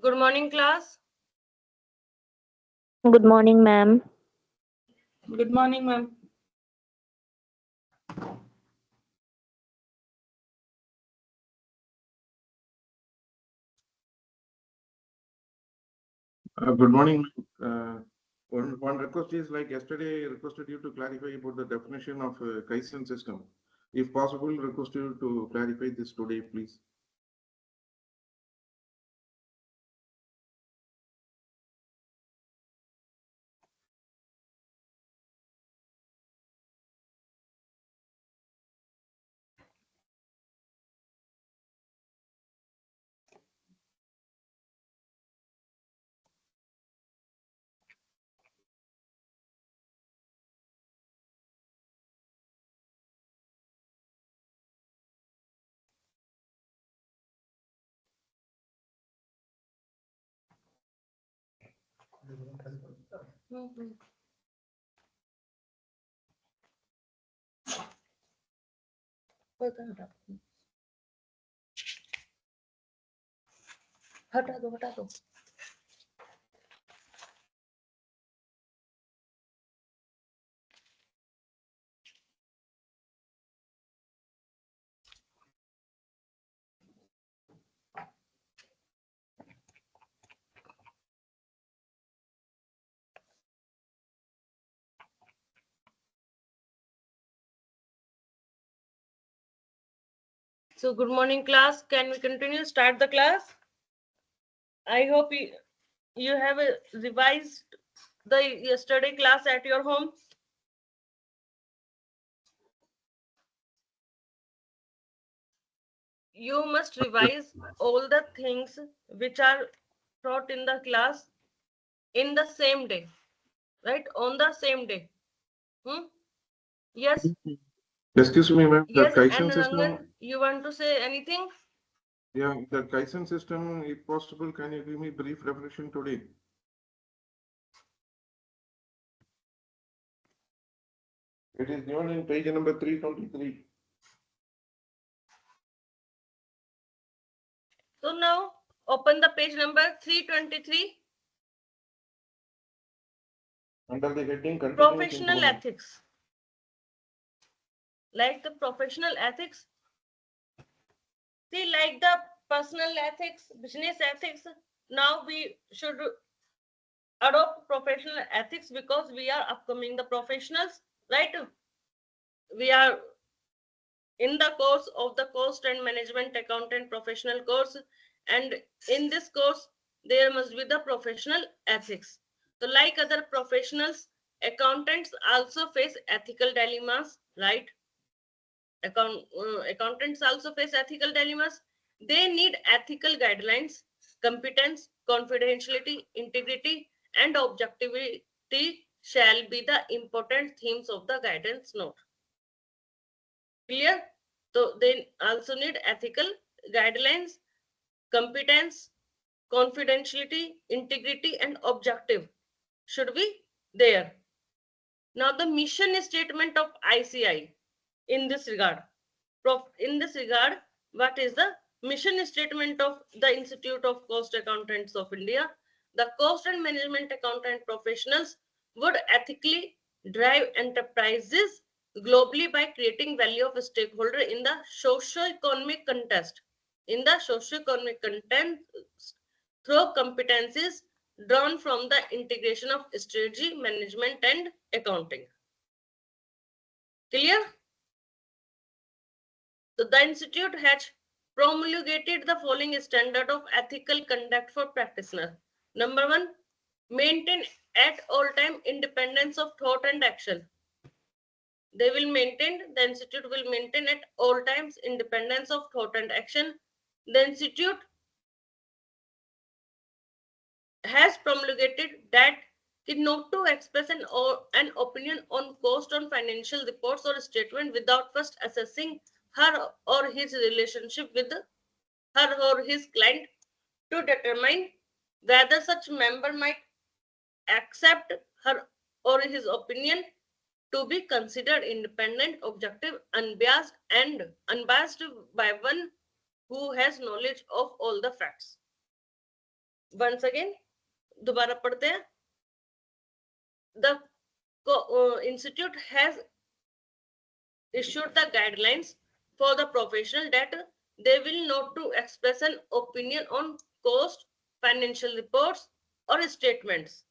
Good morning, class. Good morning, ma'am. Good morning, ma'am. Good morning. One request is like yesterday, I requested you to clarify about the definition of Kaizen system. If possible, request you to clarify this today, please. हटा दो हटा दो So, good morning, class. Can we continue? Start the class. I hope you have revised the yesterday class at your home. You must revise all the things which are taught in the class in the same day, right? On the same day. Yes. Excuse me, ma'am. The Yes, Kaizen and system. Rangan, you want to say anything? Yeah, the Kaizen system, if possible, can you give me brief reflection today? It is given in page number 323. So now open the page number 323. Under the heading continuous Professional improvement. ethics. Like the professional ethics. See, like the personal ethics, business ethics. Now we should adopt professional ethics because we are upcoming the professionals, right? We are in the course of the cost and management accountant professional course, and in this course there must be the professional ethics. So like other professionals, accountants also face ethical dilemmas, right? Accountants also face ethical dilemmas. They need ethical guidelines. Competence, confidentiality, integrity, and objectivity shall be the important themes of the guidance note. Clear? So they also need ethical guidelines, competence, confidentiality, integrity, and objective should be there. Now the mission statement of ICI in this regard. In this regard, what is the mission statement of the Institute of Cost Accountants of India? The cost and management accountant professionals would ethically drive enterprises globally by creating value of a stakeholder in the socio-economic context. In the socio-economic context through competencies drawn from the integration of strategy, management, and accounting. Clear? So the institute has promulgated the following standard of ethical conduct for practitioner. Number one, maintain at all time independence of thought and action. They will maintain, the institute will maintain at all times independence of thought and action. The institute has promulgated that it not to express an opinion on cost on financial reports or statement without first assessing her or his relationship with her or his client to determine whether such member might accept her or his opinion to be considered independent, objective, unbiased by one who has knowledge of all the facts. once again दोबारा पढ़ते हैं. The institute has issued the guidelines for the professional that they will not to express an opinion on cost, financial reports or statements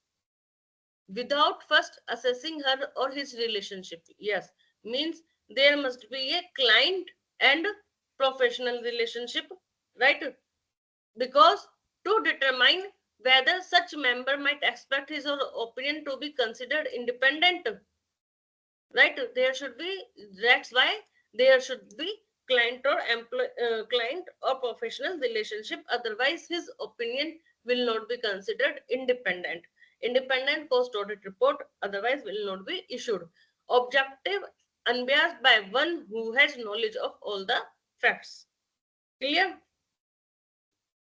without first assessing her or his relationship. Yes, means there must be a client and professional relationship, right? Because to determine whether such member might expect his or opinion to be considered independent, right? There should be, that's why there should be client or client or professional relationship, otherwise his opinion will not be considered independent. Independent cost audit report otherwise will not be issued. Objective, unbiased by one who has knowledge of all the facts. Clear?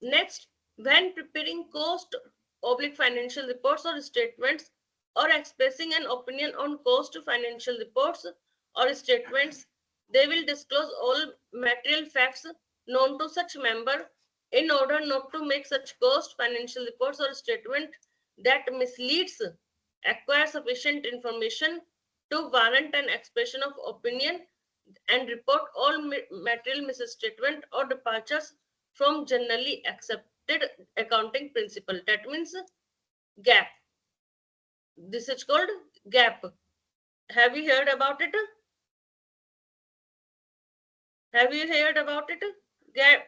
Next, when preparing cost oblique financial reports or statements or expressing an opinion on cost financial reports or statements, they will disclose all material facts known to such member in order not to make such cost financial reports or statement that misleads, acquire sufficient information to warrant an expression of opinion, and report all material misstatement or departures from generally accepted accounting principle. That means gap. This is called gap. Have you heard about it? Have you heard about it? Gap.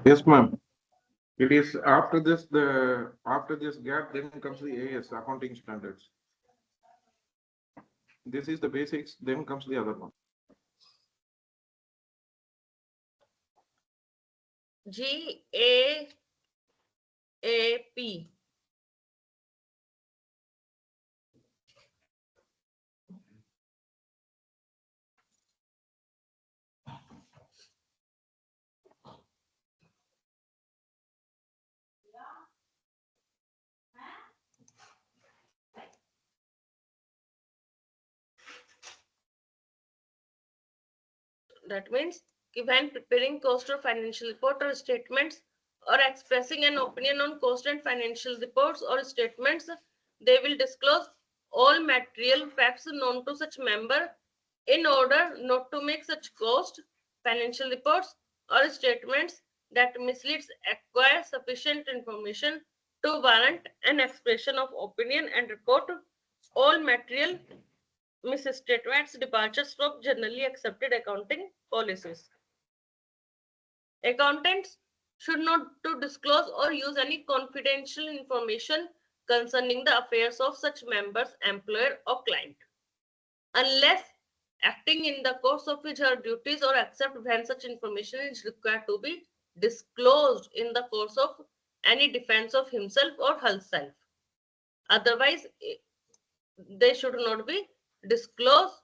Yes, ma'am. It is after this gap, then comes the AS, accounting standards. This is the basics, then comes the other one. GAAP. That means when preparing cost or financial report or statements or expressing an opinion on cost and financial reports or statements, they will disclose all material facts known to such member in order not to make such cost, financial reports or statements that misleads, acquire sufficient information to warrant an expression of opinion, and report all material misstatements, departures from generally accepted accounting policies. Accountants should not to disclose or use any confidential information concerning the affairs of such members, employer or client, unless acting in the course of his or her duties, or except when such information is required to be disclosed in the course of any defense of himself or herself. Otherwise, they should not be disclosed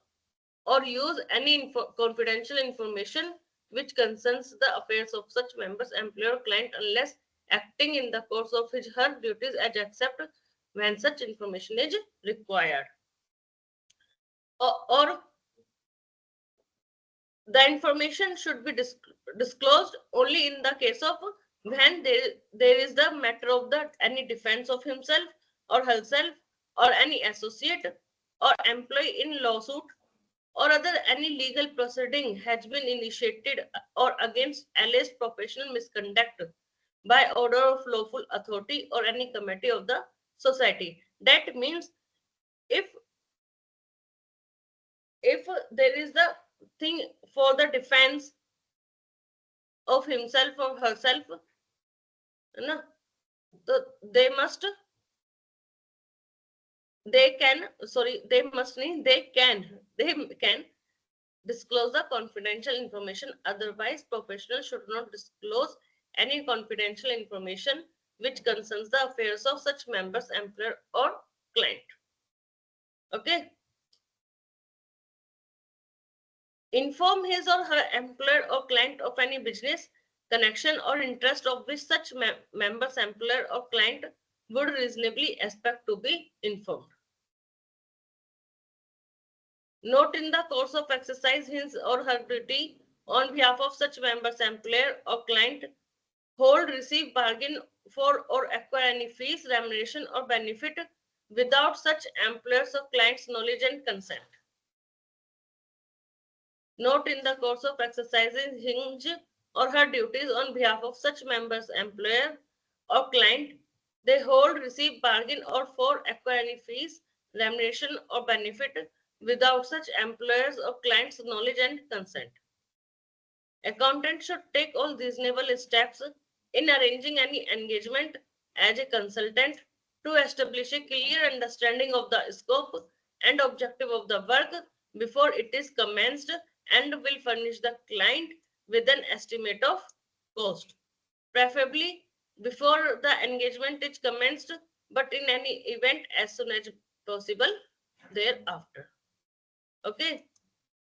or use any confidential information which concerns the affairs of such members, employer, client, unless acting in the course of his her duties as except when such information is required. Or the information should be disclosed only in the case of when there is the matter of the any defense of himself or herself or any associate or employee in lawsuit or other any legal proceeding has been initiated or against alleged professional misconduct by order of lawful authority or any committee of the society. That means if there is the thing for the defense of himself or herself, no, so they can disclose the confidential information. Otherwise, professionals should not disclose any confidential information which concerns the affairs of such members, employer or client. Okay. Inform his or her employer or client of any business connection or interest of which such members, employer or client would reasonably expect to be informed. Not in the course of exercise his or her duty on behalf of such members, employer or client hold, receive, bargain for or acquire any fees, remuneration or benefit without such employers or clients' knowledge and consent. Note, in the course of exercising his or her duties on behalf of such members, employer or client, they hold, receive, bargain or for acquire any fees, remuneration or benefit without such employers or clients' knowledge and consent. Accountant should take all reasonable steps in arranging any engagement as a consultant to establish a clear understanding of the scope and objective of the work before it is commenced, and will furnish the client with an estimate of cost, preferably before the engagement is commenced, but in any event as soon as possible thereafter. Okay.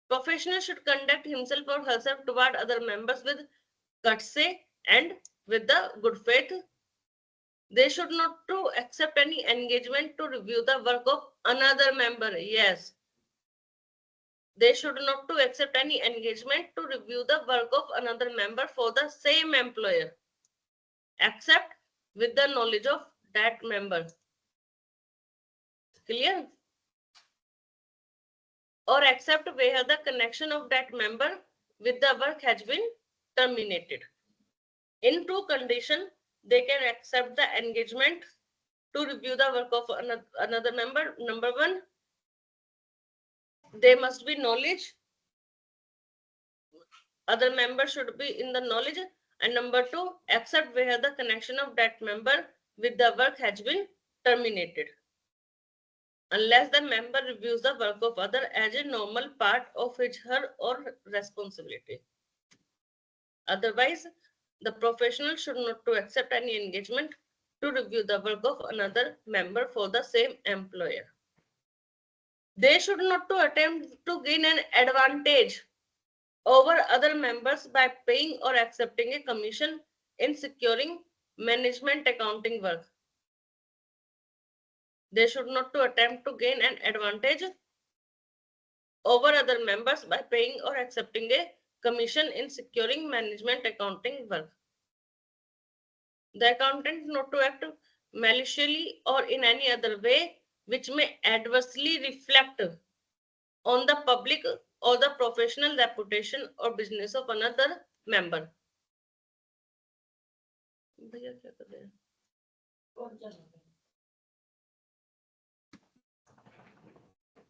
Professional should conduct himself or herself toward other members with courtesy and with the good faith. They should not to accept any engagement to review the work of another member. Yes. They should not to accept any engagement to review the work of another member for the same employer, except with the knowledge of that member. Clear? Or except where the connection of that member with the work has been terminated. In two conditions, they can accept the engagement to review the work of another member. Number one, they must be knowledge. Other member should be in the knowledge. And number two, accept where the connection of that member with the work has been terminated, unless the member reviews the work of other as a normal part of his, her or responsibility. Otherwise, the professional should not to accept any engagement to review the work of another member for the same employer. They should not to attempt to gain an advantage over other members by paying or accepting a commission in securing management accounting work. They should not to attempt to gain an advantage over other members by paying or accepting a commission in securing management accounting work. The accountant not to act maliciously or in any other way which may adversely reflect on the public or the professional reputation or business of another member.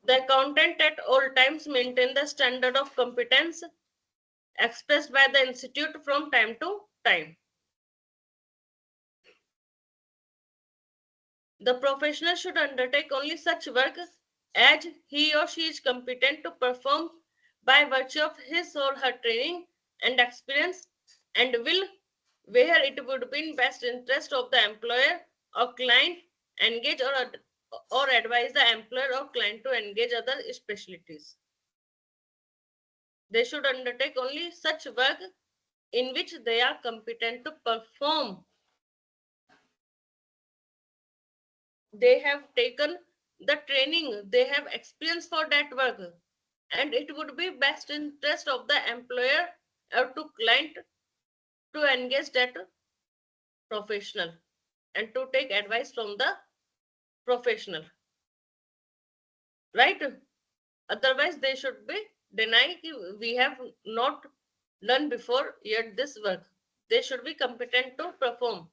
The accountant at all times maintain the standard of competence expressed by the institute from time to time. The professional should undertake only such work as he or she is competent to perform by virtue of his or her training and experience, and will, where it would be in best interest of the employer or client, engage or advise the employer or client to engage other specialties. They should undertake only such work in which they are competent to perform. They have taken the training, they have experience for that work, and it would be best interest of the employer or to client to engage that professional and to take advice from the professional, right? Otherwise they should be denied. We have not done before yet this work. They should be competent to perform.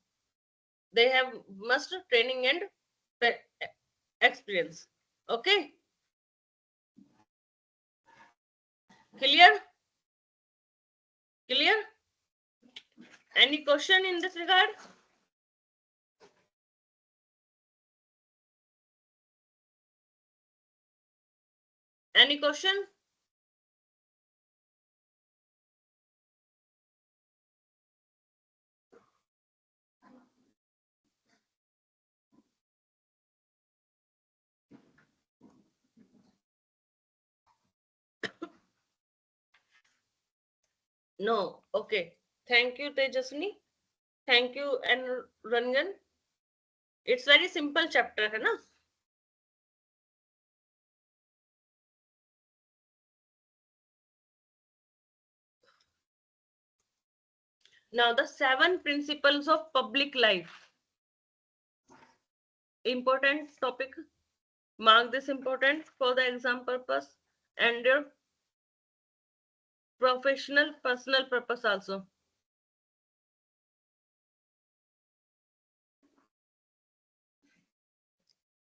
They have must training and experience. Okay, clear? Clear? Any question in this regard? Any question? No. Okay. Thank you, Tejasni. Thank you, and Rangan. It's very simple chapter, है ना? Now the 7 principles of public life. Important topic. Mark this important for the exam purpose and your professional personal purpose also.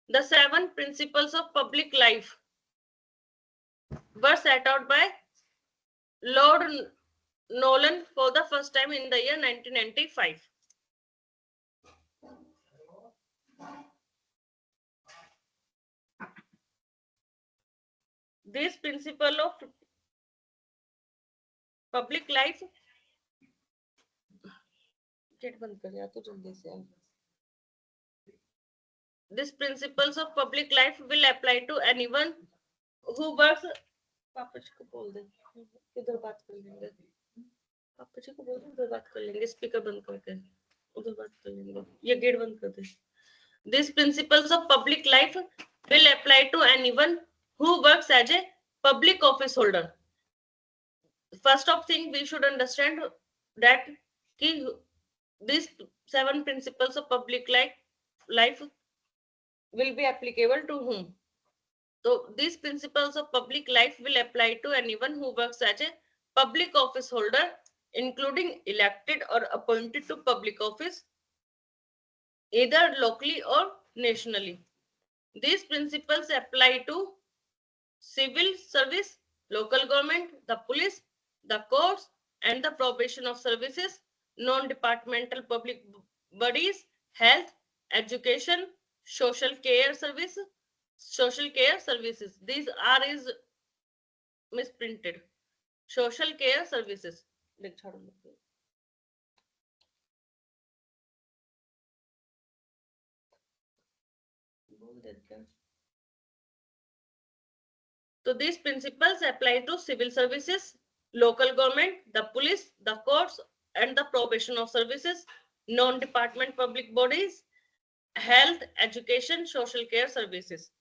The 7 principles of public life were set out by Lord Nolan for the first time in the year 1995. This principle of public life, these principles of public life will apply to anyone who works. पापा जी को बोल दे, इधर बात कर लेंगे. पापा जी को बोल दे, उधर बात कर लेंगे. स्पीकर बंद करके उधर बात कर लेंगे. ये गेट बंद कर दे. These principles of public life will apply to anyone who works as a public office holder. First of thing we should understand that these 7 principles of public life will be applicable to whom. So these principles of public life will apply to anyone who works as a public office holder, including elected or appointed to public office, either locally or nationally. These principles apply to civil service, local government, the police, the courts, and the probation of services, non-departmental public bodies, health, education, social care services. These are is misprinted. Social care services. So these principles apply to civil services, local government, the police, the courts, and the probation of services, non-department public bodies, health, education, social care services.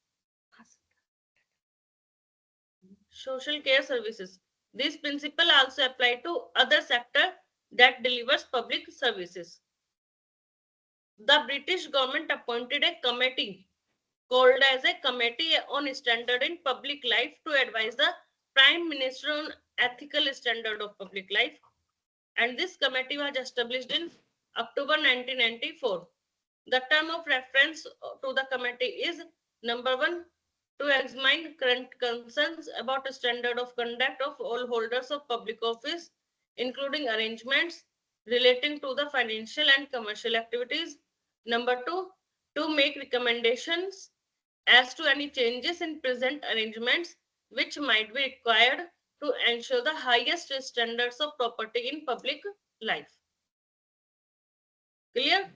Social care services. These principles also apply to other sector that delivers public services. The British government appointed a committee called as a Committee on Standard in Public Life to advise the Prime Minister on ethical standard of public life. And this committee was established in October 1994. The term of reference to the committee is number 1, to examine current concerns about the standard of conduct of all holders of public office, including arrangements relating to the financial and commercial activities. Number 2, to make recommendations as to any changes in present arrangements which might be required to ensure the highest standards of property in public life. Clear?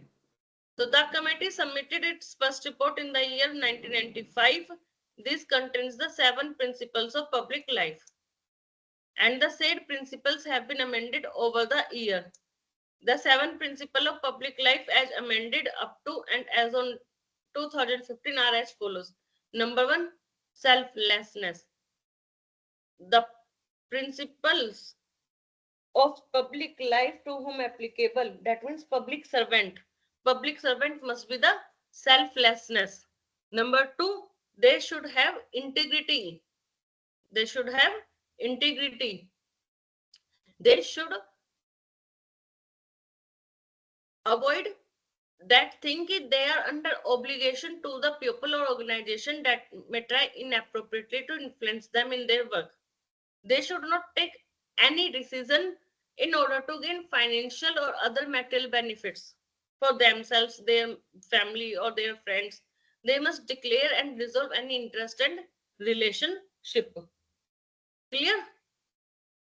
So the committee submitted its first report in the year 1995. This contains the 7 principles of public life. And the said principles have been amended over the year. The 7 principles of public life as amended up to and as on 2015 are as follows. Number 1, selflessness. The principles of public life to whom applicable, that means public servant. Public servant must be the selflessness. Number 2, they should have integrity. They should have integrity. They should avoid that thinking they are under obligation to the people or organization that may try inappropriately to influence them in their work. They should not take any decision in order to gain financial or other material benefits for themselves, their family, or their friends. They must declare and resolve any interest and relationship. Clear?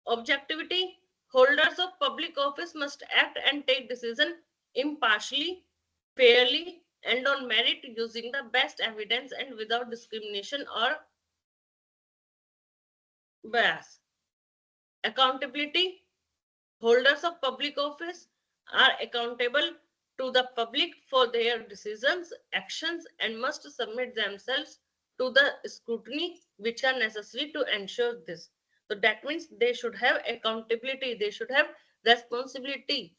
Objectivity. Holders of public office must act and take decision impartially, fairly, and on merit using the best evidence and without discrimination or bias. Accountability. Holders of public office are accountable to the public for their decisions, actions, and must submit themselves to the scrutiny which are necessary to ensure this. So that means they should have accountability, they should have responsibility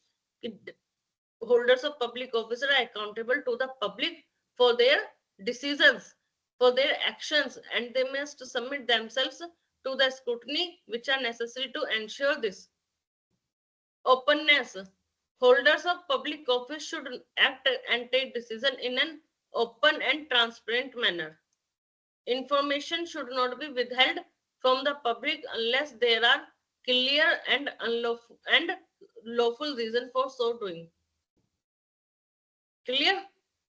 Holders of public office are accountable to the public for their decisions, for their actions, and they must submit themselves to the scrutiny which are necessary to ensure this. Openness. Holders of public office should act and take decision in an open and transparent manner. Information should not be withheld from the public unless there are clear and lawful reason for so doing. Clear?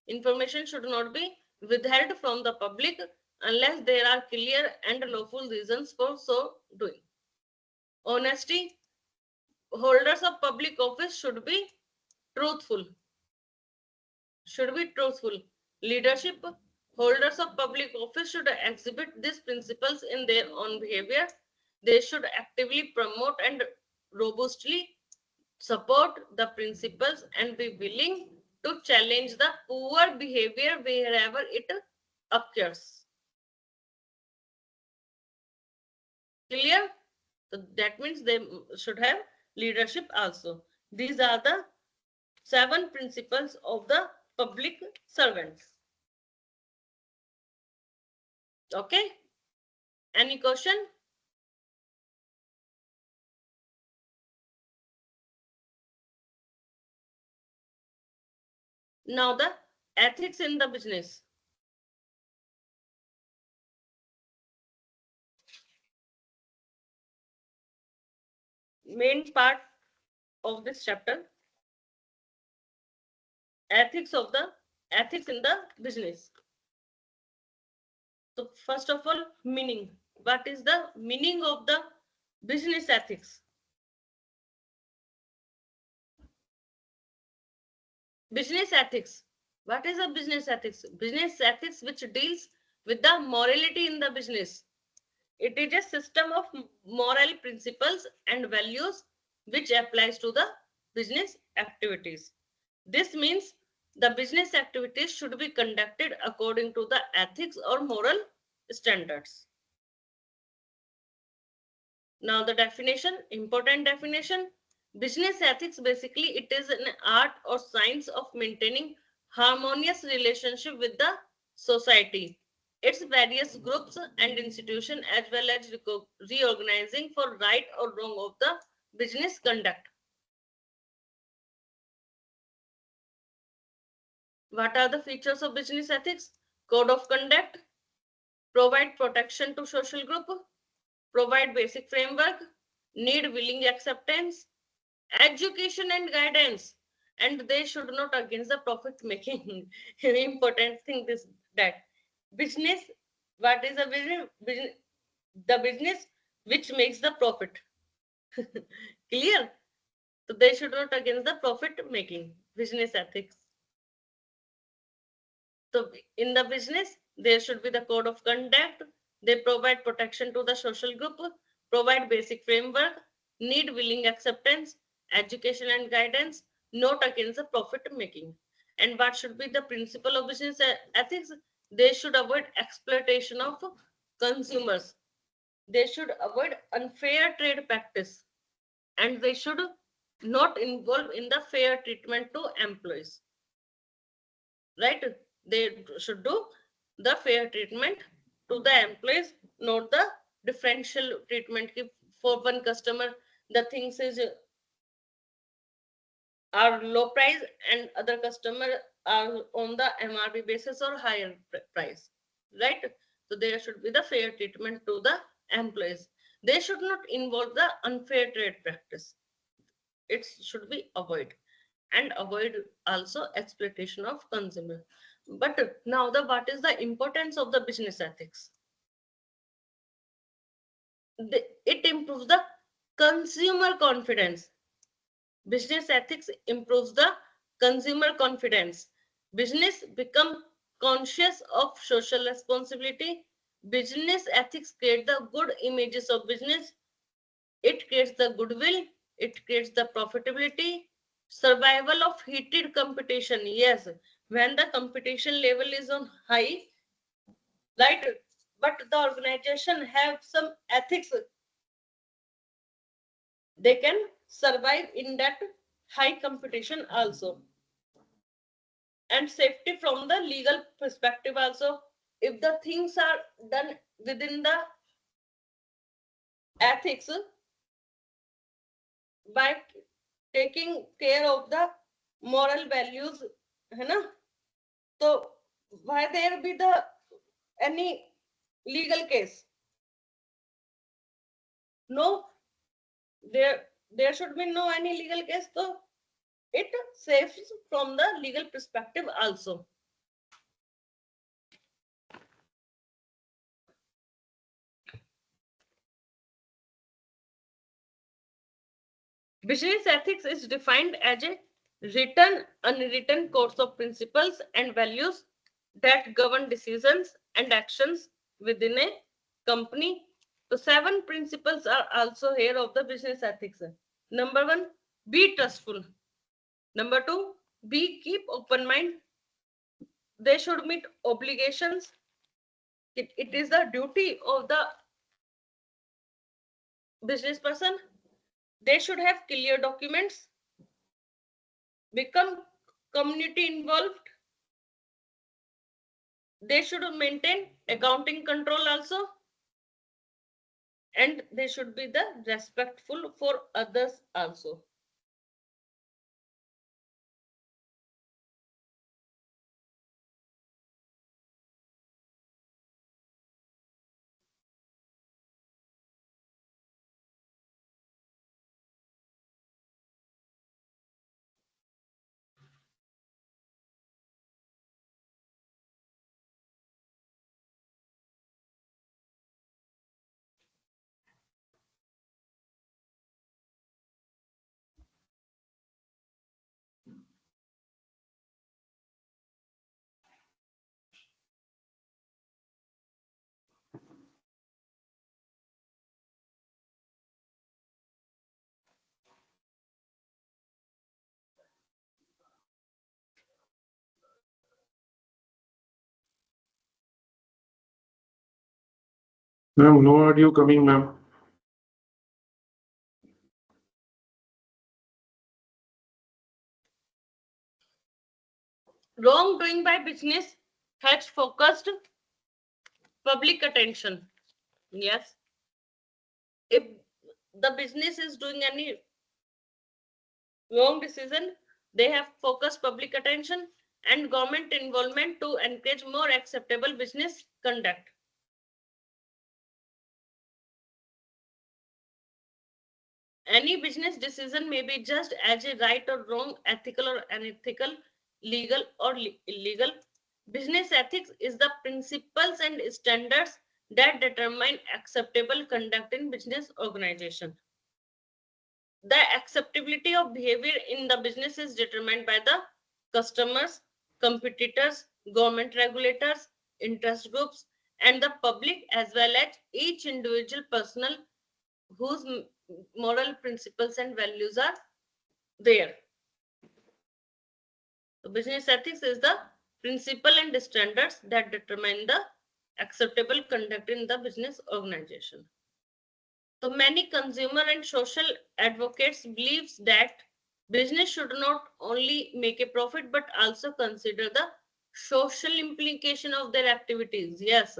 Information should not be withheld from the public unless there are clear and lawful reasons for so doing. Honesty. Holders of public office should be truthful. Should be truthful. Leadership. Holders of public office should exhibit these principles in their own behavior. They should actively promote and robustly support the principles and be willing to challenge the poor behavior wherever it occurs. Clear? So that means they should have leadership also. These are the 7 principles of the public servants. Okay? Any question? Now the ethics in the business. Main part of this chapter. Ethics in the business. So first of all, meaning. What is the meaning of the business ethics? Business ethics. What is a business ethics? Business ethics which deals with the morality in the business. It is a system of moral principles and values which applies to the business activities. This means the business activities should be conducted according to the ethics or moral standards. Now the definition, important definition. Business ethics, basically it is an art or science of maintaining harmonious relationship with the society, its various groups and institutions, as well as reorganizing for right or wrong of the business conduct. What are the features of business ethics? Code of conduct, provide protection to social group, provide basic framework, need willing acceptance, education and guidance, and they should not against the profit making. Important thing is that business, what is a business? The business which makes the profit. Clear? So they should not against the profit making. Business ethics. So in the business, there should be the code of conduct. They provide protection to the social group, provide basic framework, need willing acceptance, education and guidance, not against the profit making. And what should be the principle of business ethics? They should avoid exploitation of consumers. They should avoid unfair trade practice, and they should not involve in the fair treatment to employees. Right? They should do the fair treatment to the employees, not the differential treatment. If for one customer the things is are low price and other customer are on the MRP basis or higher price, right? So there should be the fair treatment to the employees. They should not involve the unfair trade practice. It should be avoided, and avoid also exploitation of consumer. But now what is the importance of the business ethics? It improves the consumer confidence. Business ethics improves the consumer confidence. Business become conscious of social responsibility. Business ethics create the good images of business. It creates the goodwill. It creates the profitability. Survival of heated competition. Yes, when the competition level is on high, right? But the organization have some ethics. They can survive in that high competition also. And safety from the legal perspective also. If the things are done within the ethics by taking care of the moral values, है ना? So why there be the any legal case? No, there should be no any legal case. So it saves from the legal perspective also. Business ethics is defined as a written, unwritten course of principles and values that govern decisions and actions within a company. The 7 principles are also here of the business ethics. Number 1, be trustful. Number 2, keep open mind. They should meet obligations. It is the duty of the business person. They should have clear documents, become community involved. They should maintain accounting control also, and they should be the respectful for others also. Ma'am, no audio coming, ma'am. Wrongdoing by business has focused public attention. Yes. If the business is doing any wrong decision, they have focused public attention and government involvement to encourage more acceptable business conduct. Any business decision may be just as a right or wrong, ethical or unethical, legal or illegal. Business ethics is the principles and standards that determine acceptable conduct in business organization. The acceptability of behavior in the business is determined by the customers, competitors, government regulators, interest groups, and the public, as well as each individual personal whose moral principles and values are there. So business ethics is the principle and standards that determine the acceptable conduct in the business organization. So many consumer and social advocates believes that business should not only make a profit but also consider the social implication of their activities. Yes,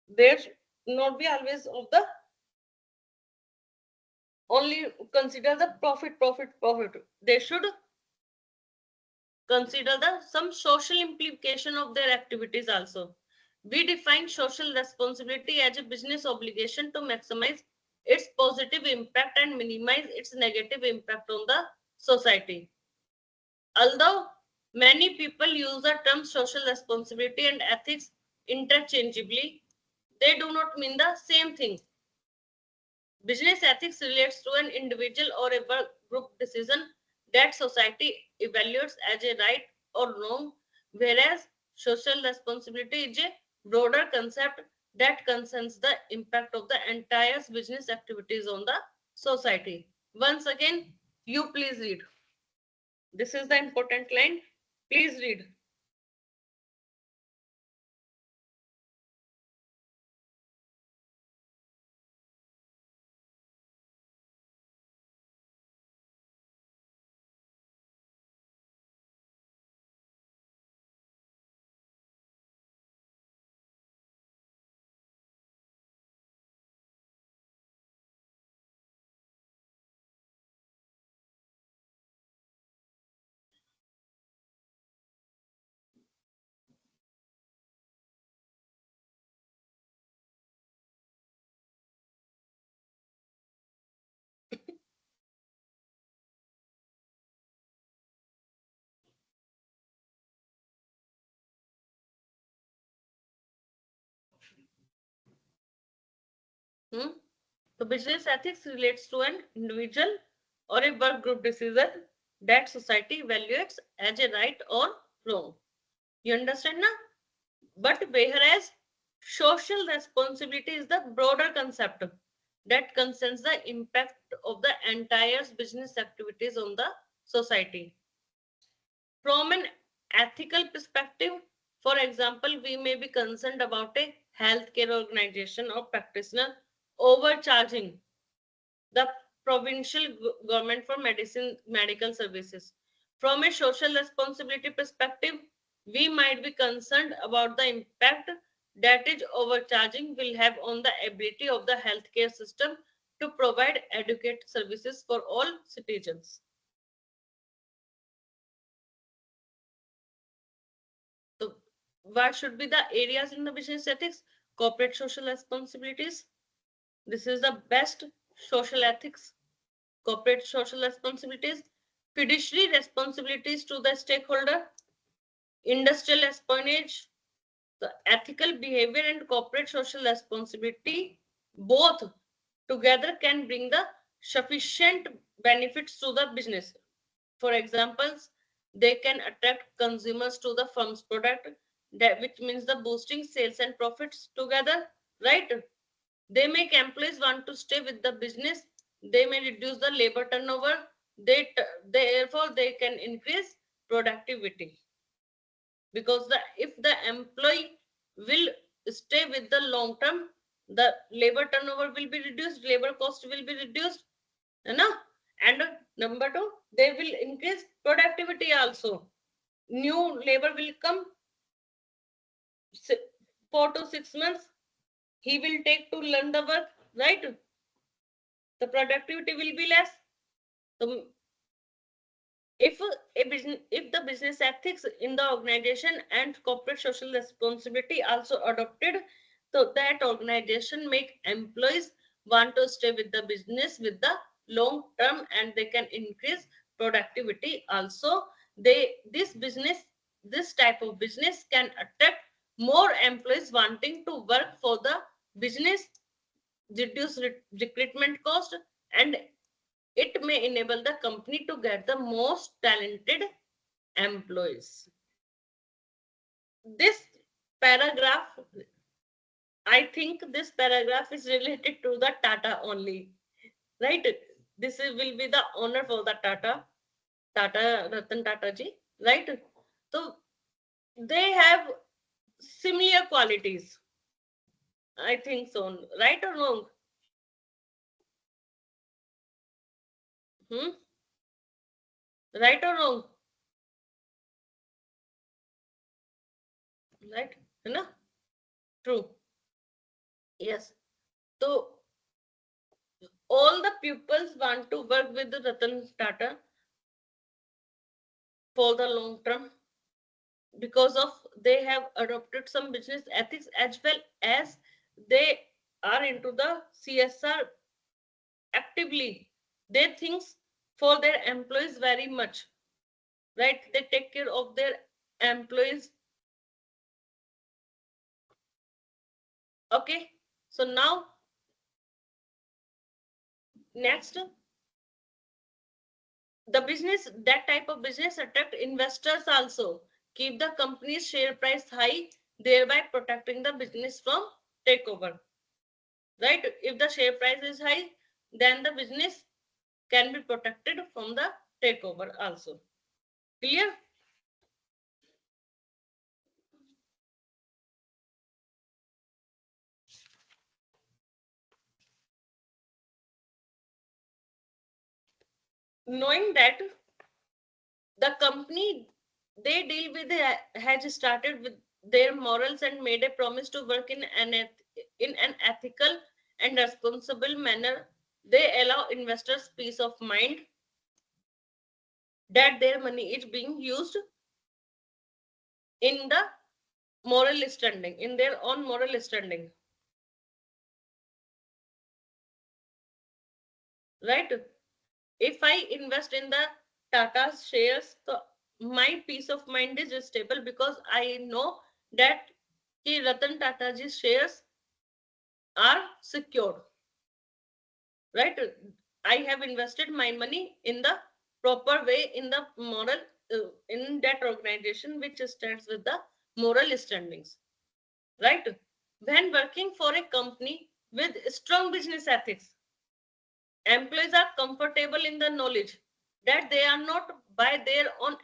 there should not be always of the only consider the profit. They should consider the some social implication of their activities also. We define social responsibility as a business obligation to maximize its positive impact and minimize its negative impact on the society. Although many people use the term social responsibility and ethics interchangeably, they do not mean the same thing. Business ethics relates to an individual or a group decision that society evaluates as a right or wrong, whereas social responsibility is a broader concept that concerns the impact of the entire business activities on the society. Once again, you please read. This is the important line. Please read. So business ethics relates to an individual or a work group decision that society evaluates as a right or wrong. You understand now? But whereas social responsibility is the broader concept that concerns the impact of the entire business activities on the society. From an ethical perspective, for example, we may be concerned about a healthcare organization or practitioner overcharging the provincial government for medical services. From a social responsibility perspective, we might be concerned about the impact that is overcharging will have on the ability of the healthcare system to provide adequate services for all citizens. So, what should be the areas in the business ethics? Corporate social responsibilities. This is the best social ethics. Corporate social responsibilities, fiduciary responsibilities to the stakeholder, industrial espionage, the ethical behavior and corporate social responsibility both together can bring the sufficient benefits to the business. For examples, they can attract consumers to the firm's product, that which means the boosting sales and profits together, right? They make employees want to stay with the business. They may reduce the labor turnover. Therefore, they can increase productivity because if the employee will stay with the long term, the labor turnover will be reduced, labor cost will be reduced, and number two, they will increase productivity also. New labor will come 4 to 6 months. He will take to learn the work, right? The productivity will be less. So if the business ethics in the organization and corporate social responsibility also adopted, so that organization make employees want to stay with the business with the long term, and they can increase productivity also. This type of business can attract more employees wanting to work for the business, reduce recruitment cost, and it may enable the company to get the most talented employees. This paragraph, I think this paragraph is related to the Tata only, right? Will be the honor for the Ratan Tata ji, right? So they have similar qualities. I think so, right or wrong? Hmm? Right or wrong? Right? No? True. Yes. So all the pupils want to work with the Ratan Tata for the long term because of they have adopted some business ethics as well as they are into the CSR actively. They think for their employees very much, right? They take care of their employees. Okay, so now next, the business, that type of business attract investors also, keep the company's share price high, thereby protecting the business from takeover, right? If the share price is high, then the business can be protected from the takeover also. Clear? Knowing that the company they deal with has started with their morals and made a promise to work in an ethical and responsible manner, they allow investors peace of mind that their money is being used in the moral standing, in their own moral standing, right? If I invest in the Tata shares, so my peace of mind is stable because I know that Ratan Tata's shares are secured. right? I have invested my money in the proper way in the moral, in that organization which stands with the moral standings, right? When working for a company with strong business ethics, employees are comfortable in the knowledge that they are not by their own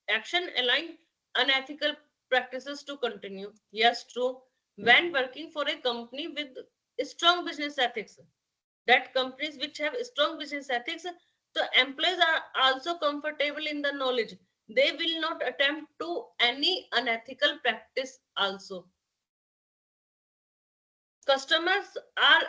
action allowing unethical practices to continue. Yes, true. When working for a company with strong business ethics, that companies which have strong business ethics, the employees are also comfortable in the knowledge they will not attempt to any unethical practice also. Customers are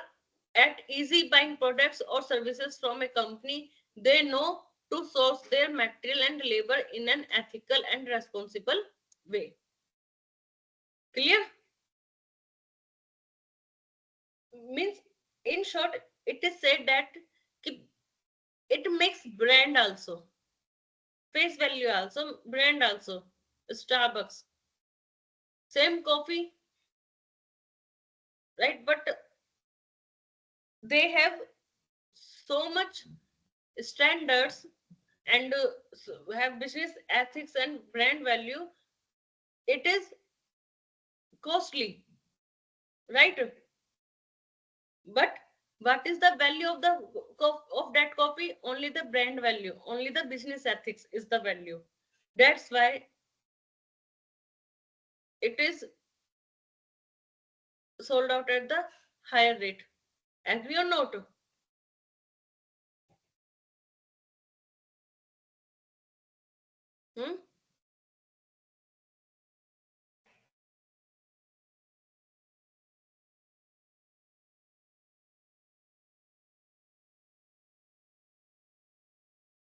at easy buying products or services from a company. They know to source their material and labor in an ethical and responsible way. Clear? Means, in short, it is said that it makes brand also, face value also, brand also. Starbucks, same coffee, right? But they have so much standards and have business ethics and brand value. It is costly, right? But what is the value of the of that copy? Only the brand value, only the business ethics is the value. That's why it is sold out at the higher rate. Agree or not? Hmm?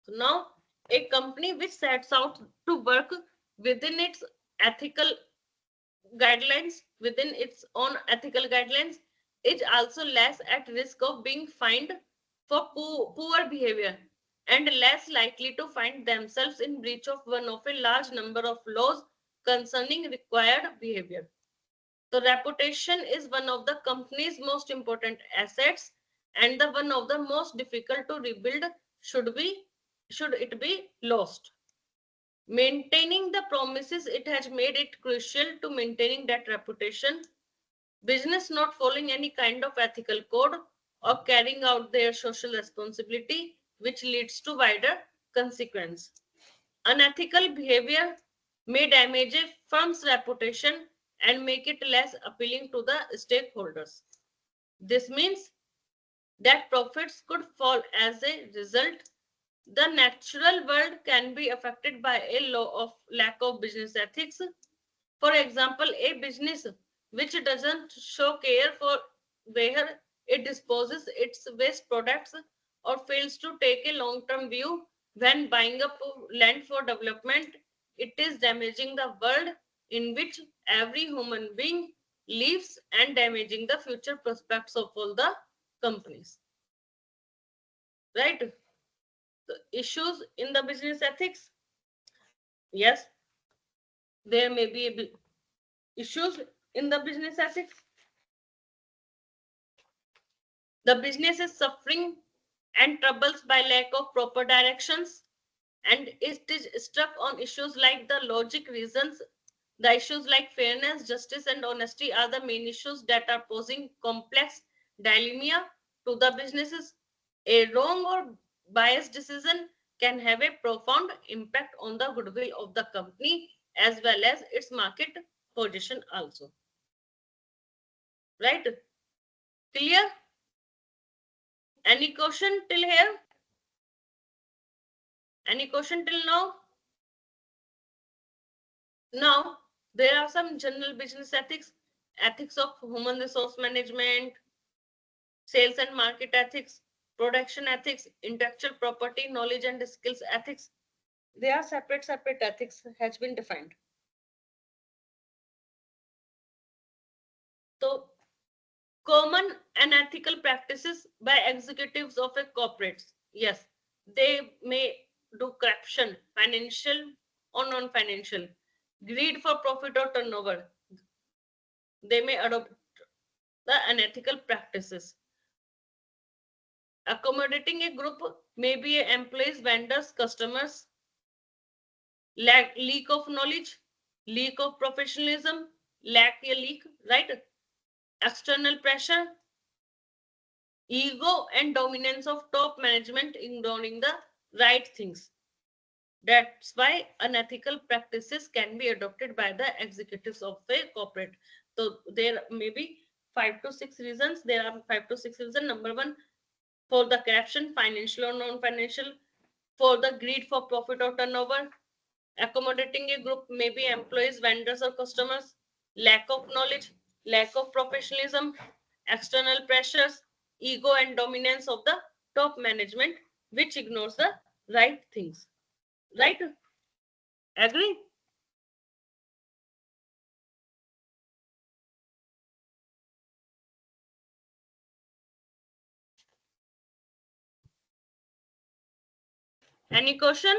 So now a company which sets out to work within its ethical guidelines, within its own ethical guidelines, is also less at risk of being fined for poor behavior and less likely to find themselves in breach of one of a large number of laws concerning required behavior. The reputation is one of the company's most important assets and the one of the most difficult to rebuild should it be lost. Maintaining the promises it has made it crucial to maintaining that reputation. Business not following any kind of ethical code or carrying out their social responsibility, which leads to wider consequence. Unethical behavior may damage a firm's reputation and make it less appealing to the stakeholders. This means that profits could fall as a result. The natural world can be affected by a lack of business ethics. For example, a business which doesn't show care for where it disposes its waste products or fails to take a long-term view when buying up land for development, it is damaging the world in which every human being lives and damaging the future prospects of all the companies. Right? The issues in the business ethics. Yes, there may be issues in the business ethics. The business is suffering and troubles by lack of proper directions, and it is stuck on issues like the logic reasons. The issues like fairness, justice, and honesty are the main issues that are posing complex dilemma to the businesses. A wrong or biased decision can have a profound impact on the goodwill of the company as well as its market position also. Right? Clear? Any question till here? Any question till now? Now, there are some general business ethics, ethics of human resource management, sales and market ethics, production ethics, intellectual property, knowledge and skills ethics. They are separate ethics has been defined. So, common unethical practices by executives of a corporate. Yes, they may do corruption, financial or non-financial, greed for profit or turnover. They may adopt the unethical practices. Accommodating a group may be employees, vendors, customers. Leak of knowledge, leak of professionalism, leak, right? External pressure, ego and dominance of top management ignoring the right things. That's why unethical practices can be adopted by the executives of a corporate. So there may be 5 to 6 reasons. There are 5 to 6 reasons. Number one, for the corruption, financial or non-financial, for the greed for profit or turnover. Accommodating a group may be employees, vendors, or customers. Lack of knowledge, lack of professionalism, external pressures, ego and dominance of the top management, which ignores the right things. Right? Agree? Any question?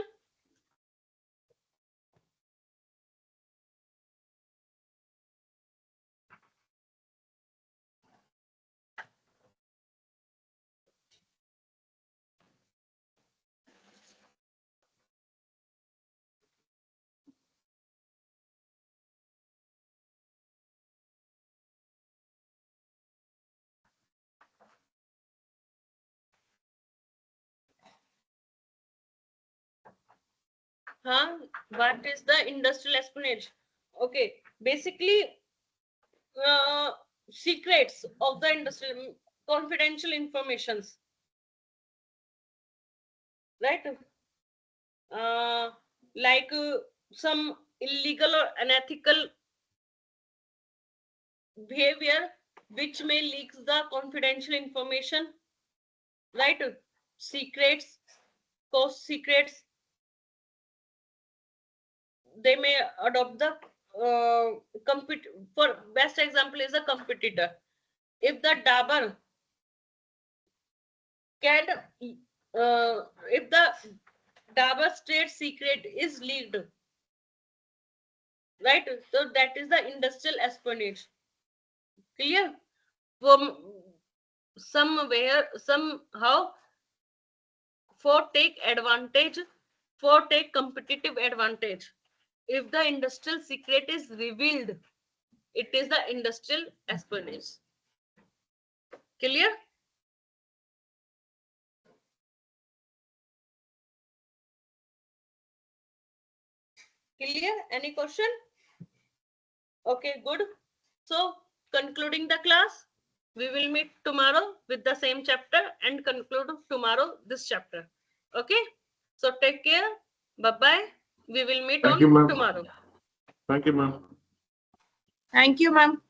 Huh? What is the industrial espionage? Okay, basically, secrets of the industrial, confidential informations, right? Like some illegal or unethical behavior which may leak the confidential information, right? Secrets, cost secrets. They may adopt the compete. For best example is a competitor. If the Dabur can, if the Dabur state secret is leaked, right? So that is the industrial espionage. Clear? From somewhere, somehow, for take advantage, for take competitive advantage. If the industrial secret is revealed, it is the industrial espionage. Clear? Clear? Any question? Okay, good. So, concluding the class, we will meet tomorrow with the same chapter and conclude tomorrow this chapter. Okay? So, take care. Bye-bye. We will meet Thank on you, ma'am. tomorrow. Thank you, ma'am. Thank you, ma'am.